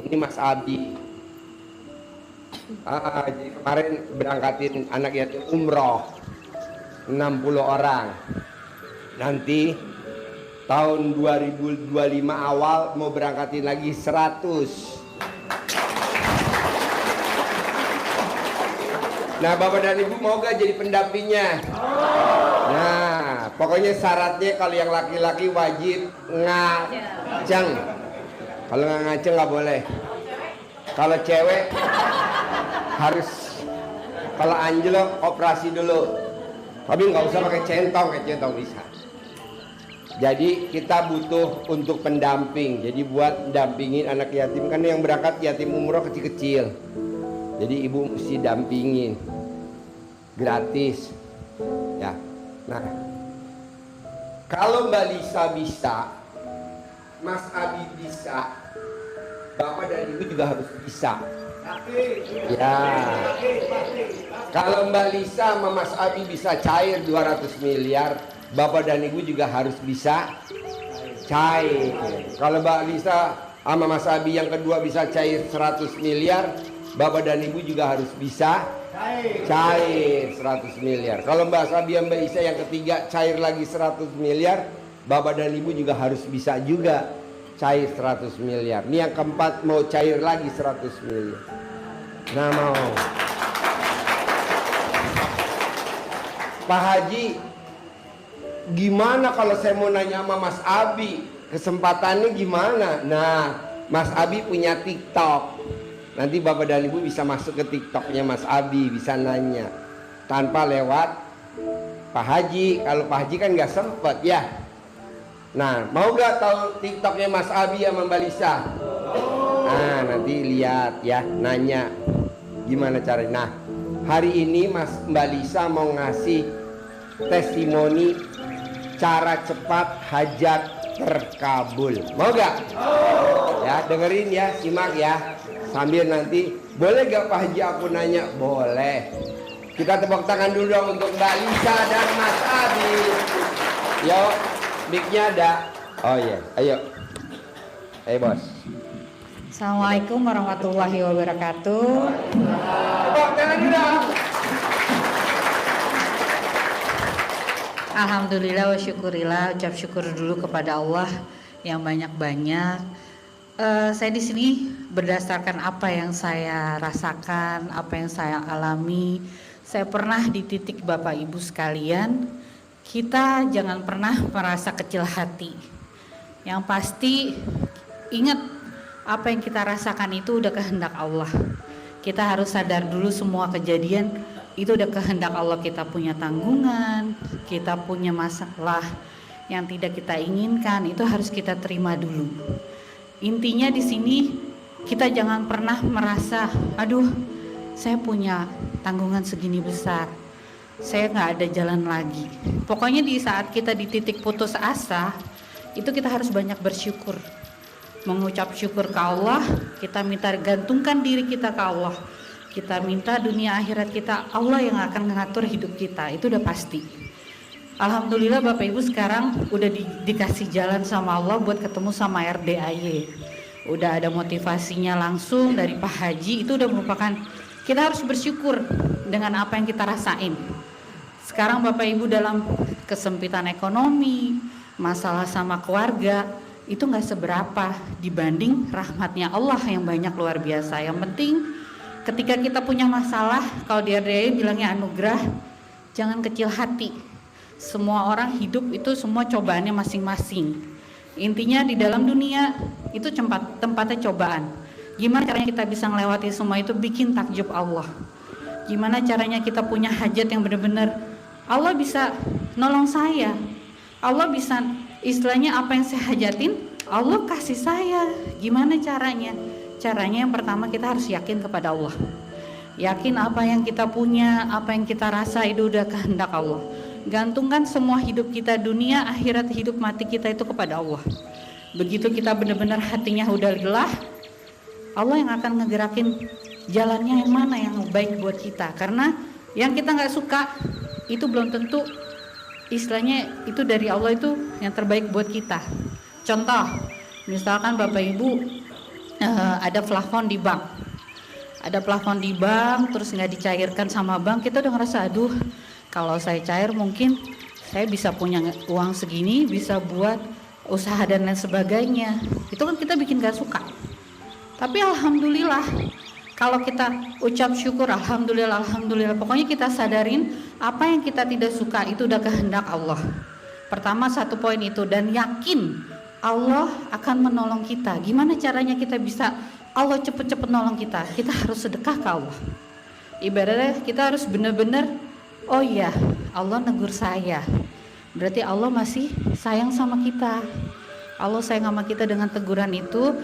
Ini Mas Abi. Jadi kemarin berangkatin anak yatim umroh 60 orang. Nanti tahun 2025 awal mau berangkatin lagi 100. Nah, Bapak dan Ibu mau gak jadi pendampingnya? Nah, pokoknya syaratnya kalau yang laki-laki wajib ngaceng. Kalau nggak ngaceng nggak boleh. Kalau cewek harus, kalau anjlok operasi dulu. Tapi nggak usah pakai centong, bisa. Jadi kita butuh untuk pendamping. Jadi buat dampingin anak yatim, kan yang berangkat yatim umroh kecil-kecil. Jadi ibu mesti dampingin, gratis. Ya. Nah, kalau Mbak Lisa bisa, Mas Abi bisa, Bapak dan Ibu juga harus bisa. Ya. Kalau Mbak Lisa sama Mas Abi bisa cair 200 miliar, Bapak dan Ibu juga harus bisa cair. Kalau Mbak Lisa sama Mas Abi yang kedua bisa cair 100 miliar, Bapak dan Ibu juga harus bisa cair 100 miliar. Kalau Mbak Abi dan Mbak Isa yang ketiga cair lagi 100 miliar, Bapak dan Ibu juga harus bisa juga cair 100 miliar. Ini yang keempat mau cair lagi 100 miliar. Nah, mau Pak Haji, gimana kalau saya mau nanya sama Mas Abi, kesempatannya gimana? Nah, Mas Abi punya TikTok. Nanti Bapak dan Ibu bisa masuk ke TikToknya Mas Abi, bisa nanya tanpa lewat Pak Haji. Kalau Pak Haji kan nggak sempet ya. Nah, mau gak tahu TikToknya Mas Abi sama Mbak Lisa? Nah, nanti lihat ya, nanya gimana caranya. Nah, hari ini Mbak Lisa mau ngasih testimoni cara cepat hajat terkabul. Mau gak? Ya, dengerin ya, simak ya. Sambil nanti, boleh gak Pak Haji aku nanya? Boleh. Kita tepuk tangan dulu dong untuk Mbak Lisa dan Mas Abi. Yuk. Mic-nya ada. Oh iya, ayo. Ayo bos. Assalamualaikum warahmatullahi wabarakatuh. Tepuk tangan dulu. Alhamdulillah wa syukurillah, ucap syukur dulu kepada Allah yang banyak-banyak. Saya di sini berdasarkan apa yang saya rasakan, apa yang saya alami. Saya pernah di titik Bapak Ibu sekalian. Kita jangan pernah merasa kecil hati. Yang pasti ingat apa yang kita rasakan itu udah kehendak Allah. Kita harus sadar dulu semua kejadian itu udah kehendak Allah. Kita punya tanggungan, kita punya masalah yang tidak kita inginkan, itu harus kita terima dulu. Intinya di sini kita jangan pernah merasa, aduh, saya punya tanggungan segini besar, saya nggak ada jalan lagi. Pokoknya di saat kita di titik putus asa, itu kita harus banyak bersyukur, mengucap syukur ke Allah. Kita minta gantungkan diri kita ke Allah. Kita minta dunia akhirat kita, Allah yang akan mengatur hidup kita. Itu udah pasti. Alhamdulillah Bapak Ibu sekarang udah dikasih jalan sama Allah buat ketemu sama RDAY. Udah ada motivasinya langsung dari Pak Haji. Itu udah merupakan, kita harus bersyukur dengan apa yang kita rasain. Sekarang Bapak Ibu dalam kesempitan ekonomi, masalah sama keluarga, itu nggak seberapa dibanding rahmatnya Allah yang banyak luar biasa. Yang penting ketika kita punya masalah, kalau di RDAY bilangnya anugerah, jangan kecil hati. Semua orang hidup itu semua cobaannya masing-masing. Intinya di dalam dunia itu tempatnya cobaan. Gimana caranya kita bisa melewati semua itu, bikin takjub Allah. Gimana caranya kita punya hajat yang benar-benar Allah bisa nolong saya, Allah bisa, istilahnya apa yang saya hajatin Allah kasih saya. Gimana caranya? Caranya yang pertama kita harus yakin kepada Allah. Yakin apa yang kita punya, apa yang kita rasa itu udah kehendak Allah. Gantungkan semua hidup kita, dunia, akhirat, hidup mati kita itu kepada Allah. Begitu kita benar-benar hatinya udah lillah, Allah yang akan ngegerakin jalannya yang mana yang baik buat kita. Karena yang kita nggak suka itu belum tentu istilahnya itu dari Allah itu yang terbaik buat kita. Contoh, misalkan Bapak Ibu ada plafon di bank, terus nggak dicairkan sama bank, kita udah ngerasa aduh, kalau saya cair mungkin saya bisa punya uang segini, bisa buat usaha dan lain sebagainya. Itu kan kita bikin gak suka. Tapi alhamdulillah, kalau kita ucap syukur, alhamdulillah, pokoknya kita sadarin apa yang kita tidak suka itu udah kehendak Allah. Pertama, satu poin itu, dan yakin Allah akan menolong kita. Gimana caranya kita bisa Allah cepet-cepet nolong kita? Kita harus sedekah ke Allah. Ibaratnya kita harus benar-benar, oh iya, Allah negur saya, berarti Allah masih sayang sama kita. Allah sayang sama kita, dengan teguran itu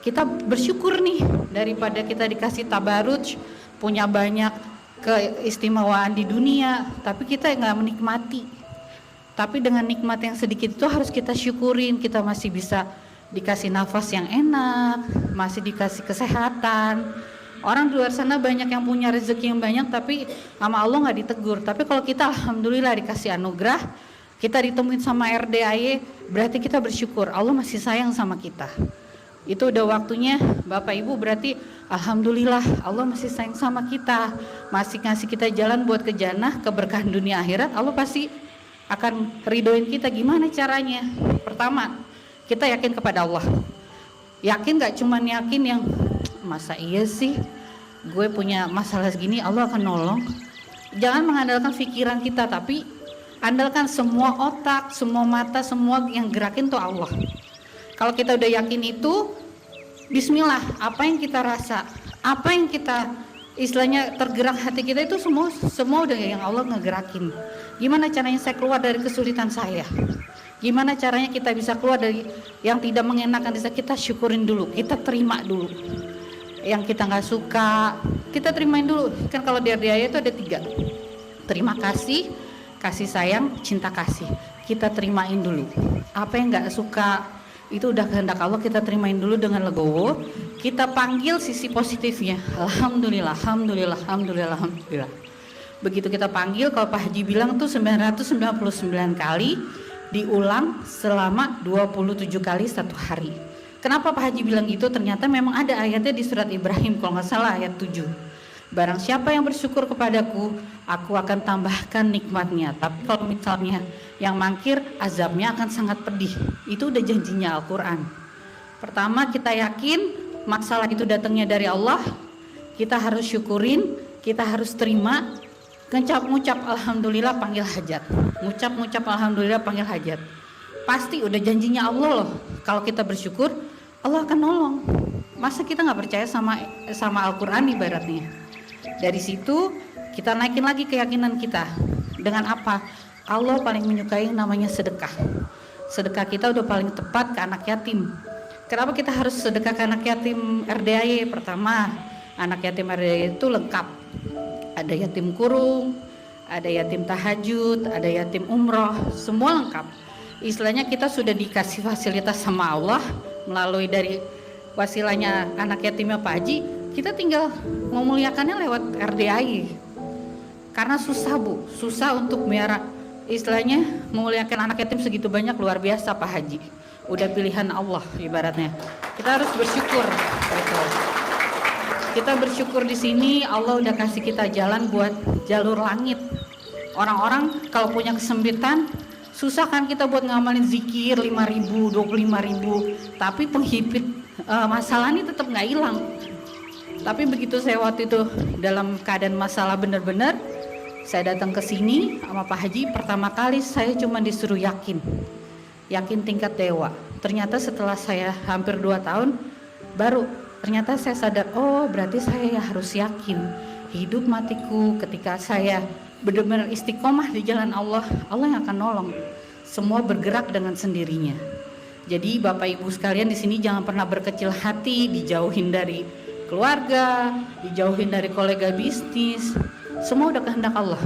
kita bersyukur nih, daripada kita dikasih tabaruj, punya banyak keistimewaan di dunia, tapi kita nggak menikmati. Tapi dengan nikmat yang sedikit itu harus kita syukurin. Kita masih bisa dikasih nafas yang enak, masih dikasih kesehatan. Orang di luar sana banyak yang punya rezeki yang banyak, tapi sama Allah nggak ditegur. Tapi kalau kita alhamdulillah dikasih anugerah, kita ditemuin sama RDAY, berarti kita bersyukur Allah masih sayang sama kita. Itu udah waktunya Bapak Ibu, berarti alhamdulillah Allah masih sayang sama kita, masih ngasih kita jalan buat ke jannah, keberkahan dunia akhirat. Allah pasti akan ridhoin kita. Gimana caranya? Pertama, kita yakin kepada Allah. Yakin gak cuman yakin yang masa iya sih gue punya masalah segini Allah akan nolong. Jangan mengandalkan pikiran kita, tapi andalkan semua otak, semua mata, semua yang gerakin tuh Allah. Kalau kita udah yakin itu, bismillah, apa yang kita rasa, apa yang kita istilahnya tergerak hati kita itu semua udah yang Allah ngegerakin. Gimana caranya saya keluar dari kesulitan saya? Gimana caranya kita bisa keluar dari yang tidak mengenakan? Kita syukurin dulu, kita terima dulu. Yang kita nggak suka, kita terimain dulu. Kan kalau di RDA itu ada 3. Terima kasih, kasih sayang, cinta kasih. Kita terimain dulu. Apa yang nggak suka, itu udah kehendak Allah, kita terimain dulu dengan legowo. Kita panggil sisi positifnya. Alhamdulillah, alhamdulillah, alhamdulillah, alhamdulillah. Begitu kita panggil, kalau Pak Haji bilang tuh 999 kali, diulang selama 27 kali 1 hari. Kenapa Pak Haji bilang gitu? Ternyata memang ada ayatnya di surat Ibrahim, kalau nggak salah ayat 7. Barang siapa yang bersyukur kepadaku, aku akan tambahkan nikmatnya. Tapi kalau misalnya yang mangkir, azabnya akan sangat pedih. Itu udah janjinya Al-Quran. Pertama, kita yakin masalah itu datangnya dari Allah, kita harus syukurin, kita harus terima. Ngucap alhamdulillah, panggil hajat. Ngucap alhamdulillah, panggil hajat. Pasti udah janjinya Allah loh. Kalau kita bersyukur, Allah akan nolong. Masa kita nggak percaya sama Al-Quran ibaratnya? Dari situ kita naikin lagi keyakinan kita. Dengan apa? Allah paling menyukai namanya sedekah. Sedekah kita udah paling tepat ke anak yatim. Kenapa kita harus sedekah ke anak yatim RDAY? Pertama, anak yatim RDAY itu lengkap. Ada yatim kurung, ada yatim tahajud, ada yatim umroh, semua lengkap. Istilahnya kita sudah dikasih fasilitas sama Allah melalui dari wasilahnya anak yatimnya Pak Haji. Kita tinggal memuliakannya lewat RDAY. Karena susah Bu, susah untuk miara, istilahnya memuliakan anak yatim segitu banyak, luar biasa Pak Haji. Udah pilihan Allah ibaratnya. Kita harus bersyukur. Betul. Kita bersyukur di sini Allah udah kasih kita jalan buat jalur langit. Orang-orang kalau punya kesempitan, susah kan kita buat ngamalin zikir 5.000, 25.000, tapi penghipit masalah ini tetap nggak hilang. Tapi begitu saya waktu itu dalam keadaan masalah benar-benar, saya datang ke sini sama Pak Haji, pertama kali saya cuma disuruh yakin tingkat dewa. Ternyata setelah saya hampir 2 tahun, baru ternyata saya sadar, oh berarti saya harus yakin hidup matiku ketika saya benar-benar istiqomah di jalan Allah, Allah yang akan nolong. Semua bergerak dengan sendirinya. Jadi Bapak Ibu sekalian di sini jangan pernah berkecil hati, dijauhin dari keluarga, dijauhin dari kolega bisnis. Semua udah kehendak Allah.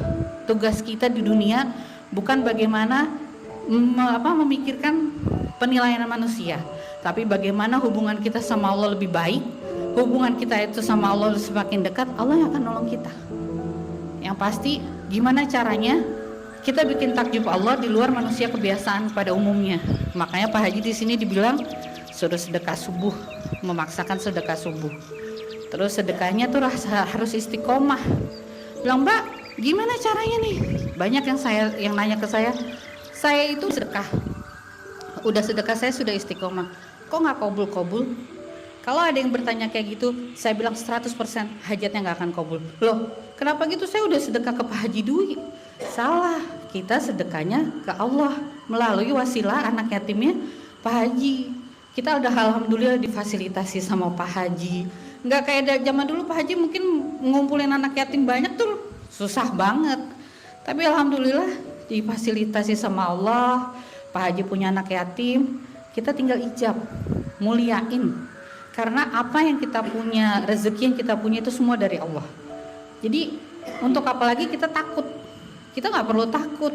Tugas kita di dunia bukan bagaimana memikirkan penilaian manusia, tapi bagaimana hubungan kita sama Allah lebih baik. Hubungan kita itu sama Allah semakin dekat, Allah yang akan nolong kita. Yang pasti gimana caranya kita bikin takjub Allah di luar manusia kebiasaan pada umumnya. Makanya Pak Haji di sini dibilang suruh sedekah subuh, memaksakan sedekah subuh. Terus sedekahnya tuh harus istiqomah. Bilang, Mbak, gimana caranya nih? Banyak yang nanya ke saya itu sedekah. Udah sedekah saya sudah istiqomah. Kok nggak kabul-kabul? Kalau ada yang bertanya kayak gitu, saya bilang 100% hajatnya nggak akan kabul. Loh, kenapa gitu? Saya udah sedekah ke Pak Haji Dwi. Salah, kita sedekahnya ke Allah melalui wasilah anak yatimnya Pak Haji. Kita udah alhamdulillah difasilitasi sama Pak Haji. Nggak kayak zaman dulu Pak Haji mungkin ngumpulin anak yatim banyak tuh susah banget. Tapi alhamdulillah difasilitasi sama Allah. Pak Haji punya anak yatim, kita tinggal ijab, muliain. Karena apa yang kita punya, rezeki yang kita punya itu semua dari Allah. Jadi untuk apa lagi kita takut? Kita nggak perlu takut,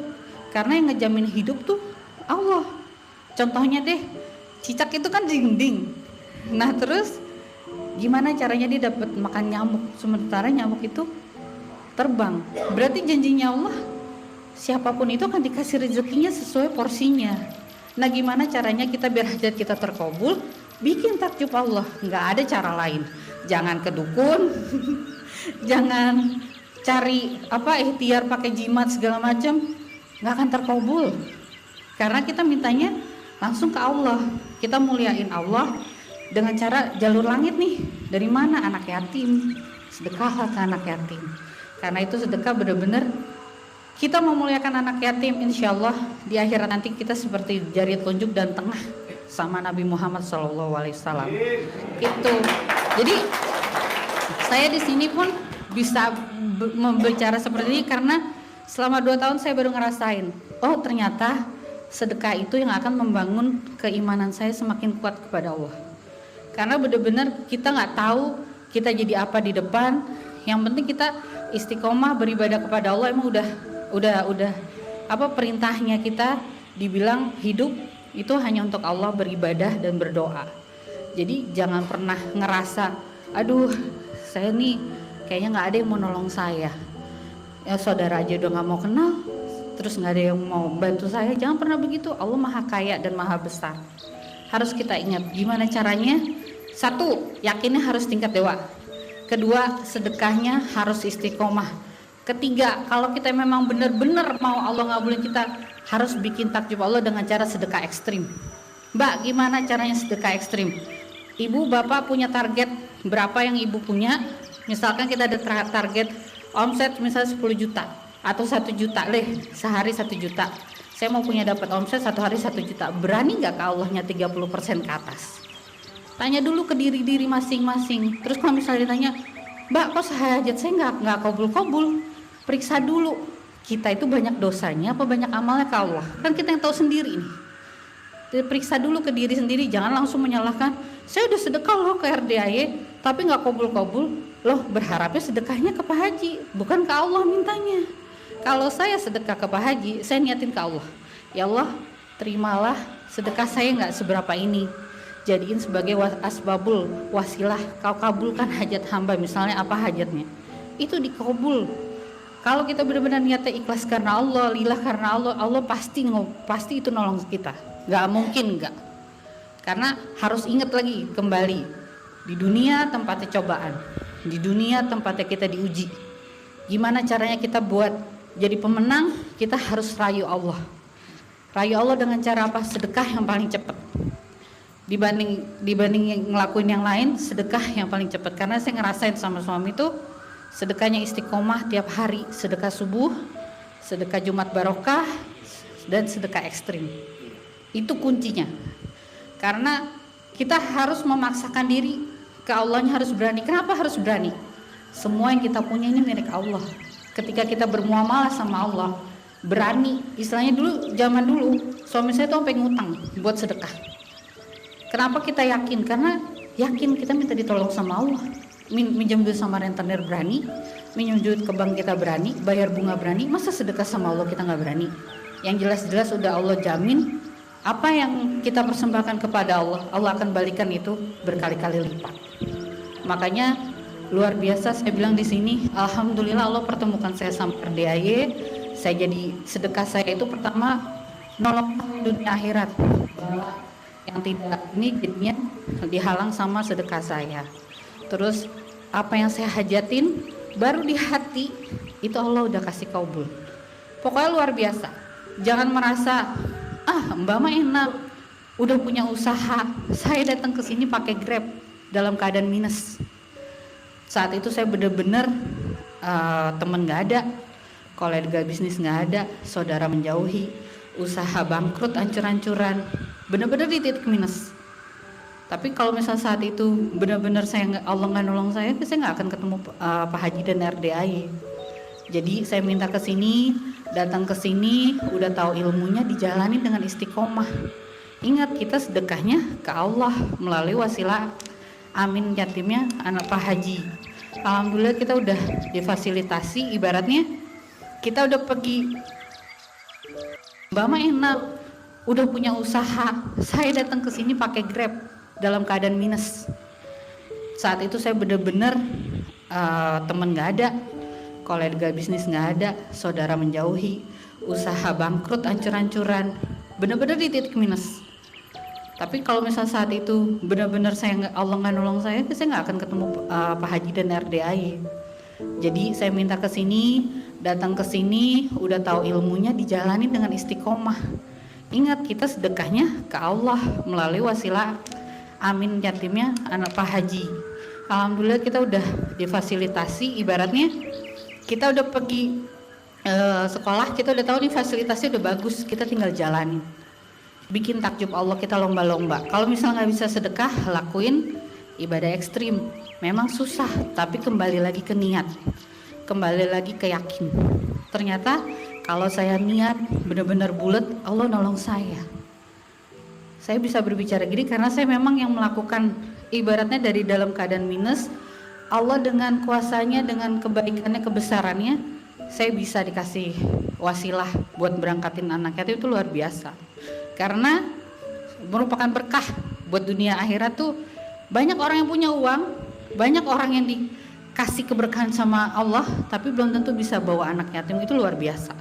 karena yang ngejamin hidup tuh Allah. Contohnya deh, cicak itu kan dinding. Nah terus gimana caranya dia dapat makan nyamuk, sementara nyamuk itu terbang? Berarti janjinya Allah, siapapun itu akan dikasih rezekinya sesuai porsinya. Nah gimana caranya kita biar hajat kita terkabul? Bikin takjub Allah, nggak ada cara lain. Jangan ke dukun, jangan cari ikhtiar pakai jimat segala macam, nggak akan terkabul. Karena kita mintanya langsung ke Allah. Kita muliain Allah dengan cara jalur langit nih. Dari mana? Anak yatim. Sedekahlah ke anak yatim. Karena itu sedekah benar-benar kita memuliakan anak yatim. Insya Allah di akhirat nanti kita seperti jari telunjuk dan tengah sama Nabi Muhammad SAW. Gitu. Jadi saya di sini pun bisa berbicara seperti ini karena selama 2 tahun saya baru ngerasain, oh ternyata sedekah itu yang akan membangun keimanan saya semakin kuat kepada Allah. Karena benar-benar kita nggak tahu kita jadi apa di depan. Yang penting kita istiqomah beribadah kepada Allah. Emang udah perintahnya kita dibilang hidup itu hanya untuk Allah, beribadah dan berdoa. Jadi jangan pernah ngerasa, aduh saya nih kayaknya nggak ada yang mau nolong saya. Ya saudara aja udah nggak mau kenal, terus nggak ada yang mau bantu saya. Jangan pernah begitu. Allah maha kaya dan maha besar. Harus kita ingat gimana caranya. 1, yakinnya harus tingkat dewa. 2, sedekahnya harus istiqomah. 3, kalau kita memang benar-benar mau Allah ngabulin kita, harus bikin takjub Allah dengan cara sedekah ekstrim. Mbak, gimana caranya sedekah ekstrim? Ibu bapak punya target berapa yang ibu punya? Misalkan kita ada target omset misalnya 10 juta atau 1 juta sehari 1 juta. Saya mau punya dapat omset 1 hari 1 juta. Berani nggak ke Allahnya 30% ke atas? Tanya dulu ke diri masing-masing. Terus kalau misalnya ditanya, Mbak kok hajat saya nggak kabul-kabul? Periksa dulu. Kita itu banyak dosanya apa banyak amalnya ke Allah? Kan kita yang tahu sendiri nih. Periksa dulu ke diri sendiri. Jangan langsung menyalahkan. Saya udah sedekah loh ke RDAY tapi nggak kabul-kabul. Loh berharapnya sedekahnya ke Pak Haji, bukan ke Allah mintanya. Kalau saya sedekah ke Pak Haji, saya niatin ke Allah. Ya Allah, terimalah sedekah saya nggak seberapa ini. Jadiin sebagai asbabul wasilah, kau kabulkan hajat hamba. Misalnya apa hajatnya? Itu dikabul. Kalau kita benar-benar niatnya ikhlas karena Allah, lillah karena Allah, Allah pasti itu nolong kita. Nggak mungkin nggak. Karena harus ingat lagi kembali, di dunia tempatnya cobaan. Di dunia tempatnya kita diuji. Gimana caranya kita buat jadi pemenang? Kita harus rayu Allah. Rayu Allah dengan cara apa? Sedekah yang paling cepat. Dibanding ngelakuin yang lain, sedekah yang paling cepat. Karena saya ngerasain sama suami itu sedekahnya istiqomah tiap hari. Sedekah subuh, sedekah Jumat barokah, dan sedekah ekstrim. Itu kuncinya. Karena kita harus memaksakan diri ke Allahnya harus berani. Kenapa harus berani? Semua yang kita punya ini milik Allah. Ketika kita bermuamalah sama Allah, berani. Istilahnya dulu, zaman dulu suami saya tuh sampai ngutang buat sedekah. Kenapa kita yakin? Karena yakin kita minta ditolong sama Allah. Minjem duit sama rentenir berani, minjem duit ke bank kita berani, bayar bunga berani. Masa sedekah sama Allah kita nggak berani? Yang jelas-jelas udah Allah jamin apa yang kita persembahkan kepada Allah, Allah akan balikan itu berkali-kali lipat. Makanya luar biasa saya bilang di sini, alhamdulillah Allah pertemukan saya sama RDAY. Saya jadi sedekah saya itu pertama nolong dunia akhirat. Yang tidak ini jadinya dihalang sama sedekah saya. Terus apa yang saya hajatin baru di hati itu Allah udah kasih kabul. Pokoknya luar biasa. Jangan merasa Mbak mah enak, udah punya usaha. Saya datang ke sini pakai Grab dalam keadaan minus. Saat itu saya bener-bener teman nggak ada, kolega bisnis nggak ada, saudara menjauhi, usaha bangkrut, ancur-ancuran, bener-bener di titik minus. Tapi kalau misal saat itu benar-benar Allah nggak nolong saya nggak akan ketemu Pak Haji dan RDAY. Jadi saya minta ke sini, datang ke sini, udah tahu ilmunya dijalani dengan istiqomah. Ingat kita sedekahnya ke Allah melalui wasilah Amin yatimnya anak Pak Haji. Alhamdulillah kita udah difasilitasi, ibaratnya kita udah pergi. Mbak mah enak, udah punya usaha. Saya datang ke sini pakai Grab dalam keadaan minus. Saat itu saya bener-bener teman nggak ada, kolega bisnis nggak ada, saudara menjauhi, usaha bangkrut, ancur-ancuran, bener-bener di titik minus. Tapi kalau misal saat itu benar-benar Allah nggak nolong saya nggak akan ketemu Pak Haji dan RDAY. Jadi saya minta ke sini, datang ke sini, udah tahu ilmunya dijalani dengan istiqomah. Ingat kita sedekahnya ke Allah melalui wasilah Amin yatimnya anak Pak Haji. Alhamdulillah kita udah difasilitasi, ibaratnya kita udah pergi sekolah, kita udah tahu nih fasilitasnya udah bagus, kita tinggal jalani. Bikin takjub Allah, kita lomba-lomba. Kalau misalnya nggak bisa sedekah, lakuin ibadah ekstrim. Memang susah, tapi kembali lagi ke niat, kembali lagi ke yakin. Ternyata kalau saya niat benar-benar bulat, Allah nolong saya. Saya bisa berbicara gini karena saya memang yang melakukan, ibaratnya dari dalam keadaan minus, Allah dengan kuasanya, dengan kebaikannya, kebesarannya, saya bisa dikasih wasilah buat berangkatin anak yatim. Itu luar biasa. Karena merupakan berkah buat dunia akhirat tuh. Banyak orang yang punya uang, banyak orang yang dikasih keberkahan sama Allah, tapi belum tentu bisa bawa anak yatim. Itu luar biasa.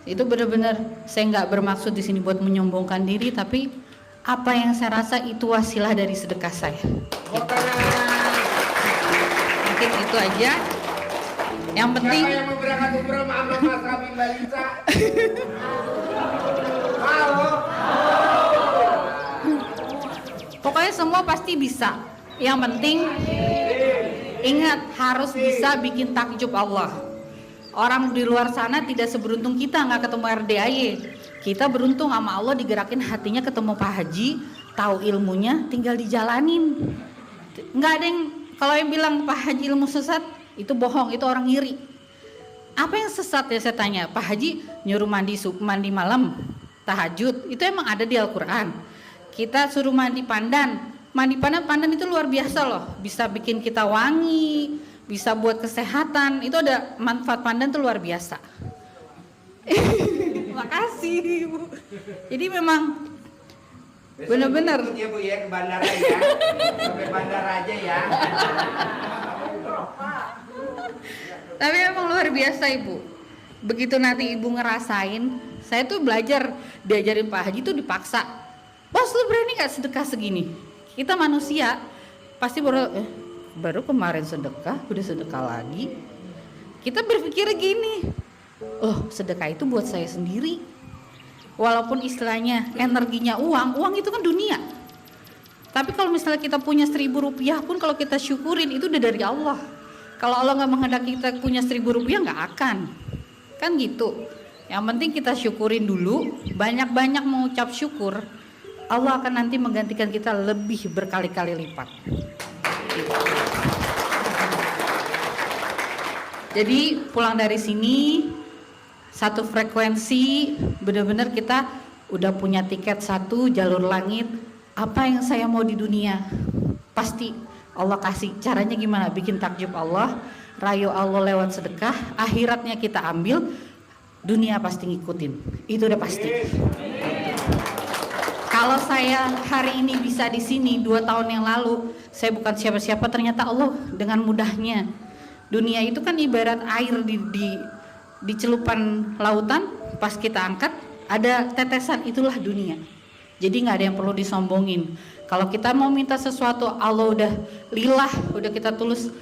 Itu benar-benar saya nggak bermaksud di sini buat menyombongkan diri, tapi apa yang saya rasa itu wasilah dari sedekah saya. Mungkin itu aja. Yang penting. Siapa yang mau berangkat umroh sama Mas Abi Mbak Lisa? Halo. Pokoknya semua pasti bisa. Yang penting ingat harus bisa bikin takjub Allah. Orang di luar sana tidak seberuntung kita nggak ketemu RDAY. Kita beruntung sama Allah digerakin hatinya ketemu Pak Haji, tahu ilmunya, tinggal dijalanin. Nggak ada yang, kalau yang bilang Pak Haji ilmu sesat itu bohong, itu orang iri. Apa yang sesat ya saya tanya? Pak Haji nyuruh mandi malam, tahajud, itu emang ada di Al-Quran. Kita suruh mandi pandan itu luar biasa loh, bisa bikin kita wangi, bisa buat kesehatan, itu ada manfaat pandan itu luar biasa. Makasih Bu. Jadi memang benar-benar ya Bu ya, ke bandara ya, sampai bandara aja ya. Tapi memang luar biasa Ibu. Begitu nanti Ibu ngerasain, saya tuh belajar diajarin Pak Haji tuh dipaksa. Bos lu berani gak sedekah segini? Kita manusia pasti baru kemarin sedekah, udah sedekah lagi. Kita berpikir gini, sedekah itu buat saya sendiri. Walaupun istilahnya energinya uang itu kan dunia. Tapi kalau misalnya kita punya 1.000 rupiah pun kalau kita syukurin itu udah dari Allah. Kalau Allah nggak menghendaki kita punya 1.000 rupiah nggak akan, kan gitu. Yang penting kita syukurin dulu, banyak-banyak mengucap syukur. Allah akan nanti menggantikan kita lebih berkali-kali lipat. Jadi pulang dari sini satu frekuensi, benar-benar kita udah punya tiket satu jalur langit. Apa yang saya mau di dunia pasti Allah kasih. Caranya gimana? Bikin takjub Allah, rayu Allah lewat sedekah, akhiratnya kita ambil, dunia pasti ngikutin. Itu udah pasti. Kalau saya hari ini bisa di sini 2 tahun yang lalu, saya bukan siapa-siapa, ternyata Allah dengan mudahnya. Dunia itu kan ibarat air di celupan lautan, pas kita angkat ada tetesan, itulah dunia. Jadi nggak ada yang perlu disombongin. Kalau kita mau minta sesuatu, Allah udah lillah, udah kita tulus,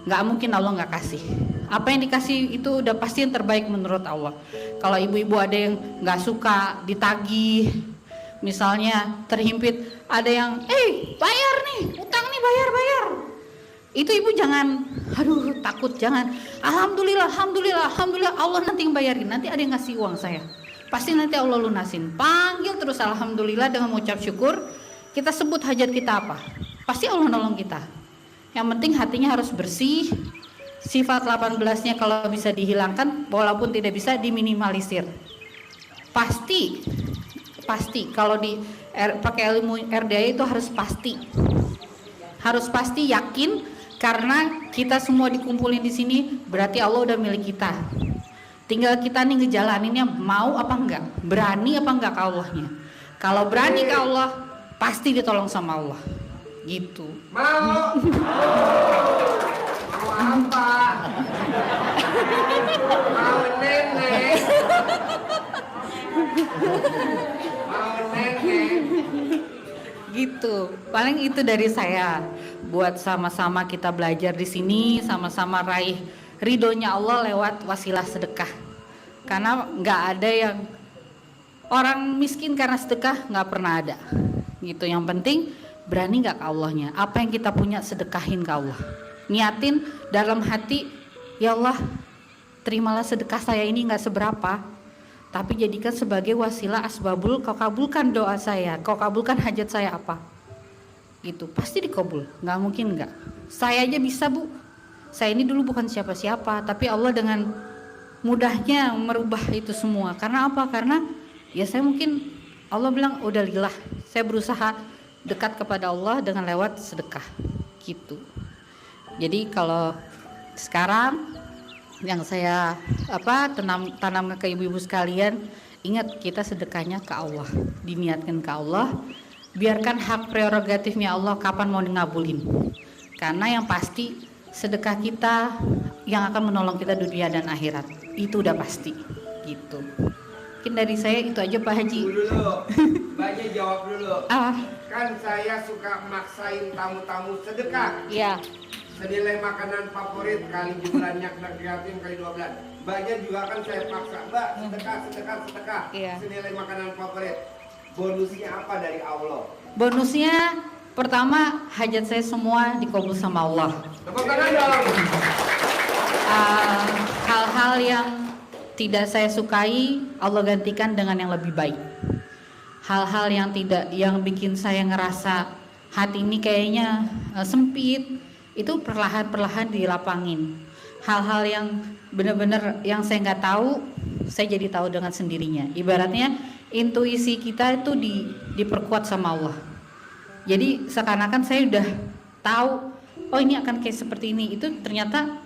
nggak mungkin Allah nggak kasih. Apa yang dikasih itu udah pasti yang terbaik menurut Allah. Kalau ibu-ibu ada yang nggak suka ditagih, misalnya terhimpit, ada yang bayar nih, utang nih, bayar. Itu ibu jangan, aduh takut, jangan. Alhamdulillah, Allah nanti yang bayarin, nanti ada yang ngasih uang saya. Pasti nanti Allah lunasin. Panggil terus alhamdulillah dengan mengucap syukur. Kita sebut hajat kita apa, pasti Allah nolong kita. Yang penting hatinya harus bersih. Sifat 18-nya kalau bisa dihilangkan, walaupun tidak bisa diminimalisir. Pasti kalau pakai ilmu RDA itu harus pasti yakin, karena kita semua dikumpulin di sini berarti Allah udah milik kita. Tinggal kita nih ngejalaninnya, mau apa enggak, berani apa enggak ke Allahnya. Kalau berani ke Allah, pasti ditolong sama Allah. Gitu. Mau apa? Mau nenek. Gitu. Paling itu dari saya. Buat sama-sama kita belajar di sini, sama-sama raih ridhonya Allah lewat wasilah sedekah. Karena nggak ada yang orang miskin karena sedekah, nggak pernah ada. Gitu. Yang penting berani nggak ke Allahnya. Apa yang kita punya sedekahin ke Allah. Niatin dalam hati, ya Allah, terimalah sedekah saya ini nggak seberapa, tapi jadikan sebagai wasilah asbabul, kau kabulkan doa saya, kau kabulkan hajat saya apa. Gitu, pasti dikabul, nggak mungkin nggak. Saya aja bisa Bu, saya ini dulu bukan siapa-siapa, tapi Allah dengan mudahnya merubah itu semua. Karena apa? Karena ya saya mungkin, Allah bilang udah lillah, saya berusaha dekat kepada Allah dengan lewat sedekah. Gitu. Jadi kalau sekarang yang saya tanam ke ibu-ibu sekalian, ingat kita sedekahnya ke Allah, diniatkan ke Allah. Biarkan hak prerogatifnya Allah kapan mau ngabulin. Karena yang pasti sedekah kita yang akan menolong kita dunia dan akhirat. Itu udah pasti. Gitu. Mungkin dari saya itu aja Pak Haji. Dulu, Mbaknya jawab dulu. Kan saya suka maksain tamu-tamu sedekah. Iya. Senilai makanan favorit kali jumlahnya kreatif kali 12. Mbaknya juga kan saya paksa, Mbak, sedekah. Iya. Senilai makanan favorit. Bonusnya apa dari Allah? Bonusnya pertama, hajat saya semua dikabul sama Allah. Tepuk tangan dong. Hal-hal yang tidak saya sukai, Allah gantikan dengan yang lebih baik. Hal-hal yang bikin saya ngerasa hati ini kayaknya sempit, itu perlahan-perlahan dilapangin. Hal-hal yang benar-benar yang saya nggak tahu, saya jadi tahu dengan sendirinya. Ibaratnya intuisi kita itu diperkuat sama Allah. Jadi seakan-akan saya udah tahu, oh ini akan kayak seperti ini. Itu ternyata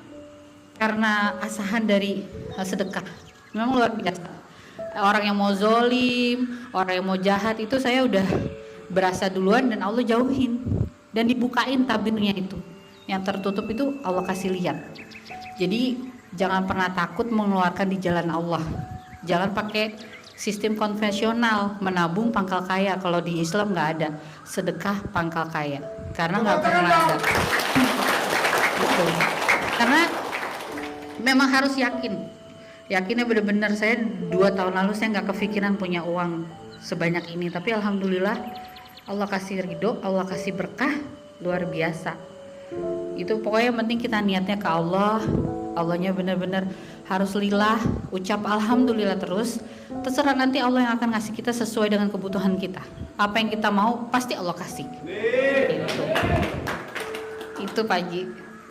karena asahan dari sedekah. Memang luar biasa. Orang yang mau zolim, orang yang mau jahat itu saya udah berasa duluan, dan Allah jauhin dan dibukain tabirnya itu. Yang tertutup itu Allah kasih lihat. Jadi jangan pernah takut mengeluarkan di jalan Allah. Jangan pakai sistem konvensional menabung pangkal kaya. Kalau di Islam nggak ada sedekah pangkal kaya, karena nggak pernah ada. Gitu. Karena memang harus yakinnya benar-benar. Saya 2 tahun lalu saya nggak kepikiran punya uang sebanyak ini, tapi alhamdulillah Allah kasih ridho, Allah kasih berkah luar biasa. Itu pokoknya yang penting kita niatnya ke Allah. Allahnya benar-benar harus lillah, ucap alhamdulillah terus. Terserah nanti Allah yang akan ngasih kita sesuai dengan kebutuhan kita. Apa yang kita mau pasti Allah kasih. Itu Pak Haji.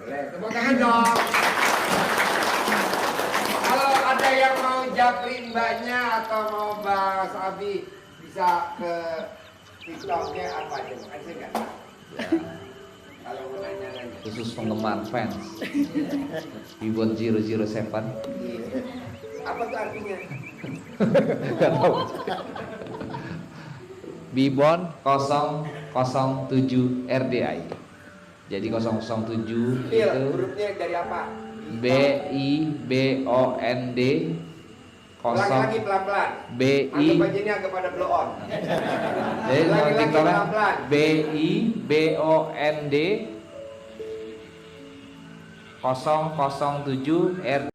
Boleh, tepuk tangan dong. japri mbaknya atau mau Mas Abi bisa ke TikToknya apa aja? Kan saya nggak tahu. Kalau mau nanya-nanya. Khusus penggemar fans Bibon 007. Apa tuh artinya? Nggak tahu. Bibon 007 RDI. Jadi 007 Bil, itu hurufnya dari apa? BIBOND Lagi pelan-pelan. Anggap aja ini agak pada blow on. Jadi Lagi TikToknya pelan-pelan. BIBOND 007 R